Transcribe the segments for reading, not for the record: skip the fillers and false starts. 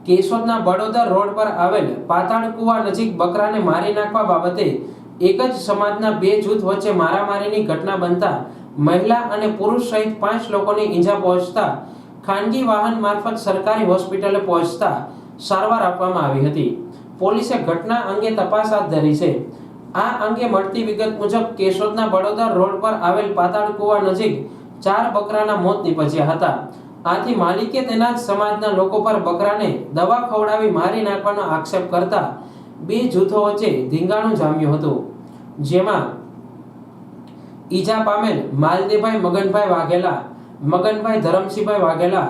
કેશોદના Badodar road પર આવેલ પાતાળ કુવા નજીક બકરાને મારી નાખવા બાબતે એક જ સમાજના બે જૂથ વચ્ચે મારામારીની ઘટના બનતા મહિલા અને પુરુષ સહિત 5 લોકોને ઈજા પહોંચતા ખાનગી વાહન મારફત સરકારી હોસ્પિટલે પહોંચતા સારવાર આપવામાં આવી હતી। પોલીસે ઘટના અંગે તપાસ હાથ ધરી છે। આ અંગે મળતી વિગત મુજબ કેશોદના બડોદર રોડ પર આવેલ પાતાળ કુવા નજીક 4 બકરાના મોત નીપજ્યા હતા। આથી માલિકે તેના જ સમાજના લોકો પર બકરાને દવા ખવડાવી મારી નાખવાનો આક્ષેપ કરતા બે જૂથો વચ્ચે ધીંગાણું જામ્યું હતું, જેમાં ઈજા પામેલ માલદેભાઈ મગનભાઈ વાઘેલા, મગનભાઈ ધરમસિંહભાઈ વાઘેલા,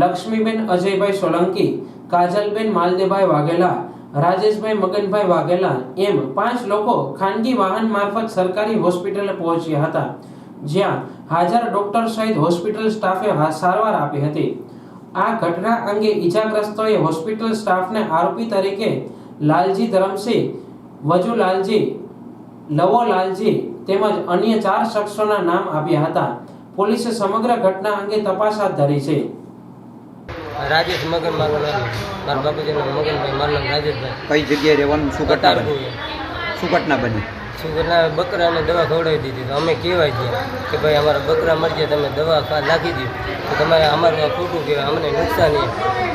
લક્ષ્મીબેન અજયભાઈ સોલંકી, કાજલબેન માલદેભાઈ વાઘેલા, રાજેશભાઈ મગનભાઈ વાઘેલા એમ 5 લોકો ખાનગી વાહન મારફત સરકારી હોસ્પિટલે પહોંચ્યા હતા, જ્યાં હાજર ડોક્ટર સહિત હોસ્પિટલ સ્ટાફે સારવાર આપી હતી। આ ઘટના અંગે ઈજાગ્રસ્તોએ હોસ્પિટલ સ્ટાફને આરોપી તરીકે લાલજી ધરમસિંહ, વજુલાલજી, લવોલાલજી તેમજ અન્ય 4 શખ્સોના નામ આપ્યા હતા। પોલીસે સમગ્ર ઘટના અંગે તપાસ હાથ ધરી છે। રાજેશ મગન મારું નામ, મારા બાપુજીનું મગનભાઈ, મારું નામ રાજેશભાઈ। કઈ જગ્યાએ રહેવાનું? શું ઘટના બની? શું ઘટના બની? બકરાને દવા ખવડાવી દીધી તો અમે કહેવાય છે કે ભાઈ અમારા બકરા મરી જાય, તમે દવા નાખી દો તો તમારે અમારું ખોટું કહેવાય, અમને નુકસાન એ।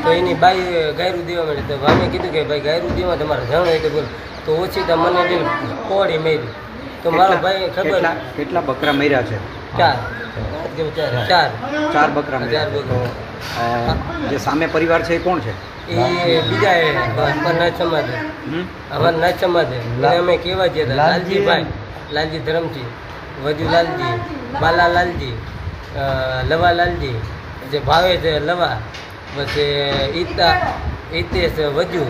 તો એની બાઈ ગાયરું દેવા માંડી તો અમે કીધું કે ભાઈ ગાયરું દેવા તમારે જાણ હોય તો બોલ, તો ઓછી તો મને બી કોળી મારી તો મારો ભાઈ ખબર કેટલા બકરા મર્યા છે? 4 બકરા મર્યા। જે સામે પરિવાર છે એ કોણ છે? એ બીજા નાચ સમાજ, અમારા નાચ સમાજ અમે કેવા છે લાલજીભાઈ, લાલજી ધરમસિંહ, વજુલાલજી, બાલાલાલજી, લવાલાલજી, જે ભાવે છે લવા, પછી ઈતેશ વજુ,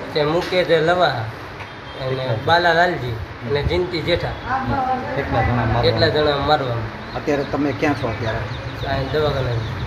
પછી મુકેશ લવા અને બાલાલાલજી અને જિંતી જેઠા, એટલા જણા મારવા। અત્યારે તમે ક્યાં છો? અત્યારે દવાખાના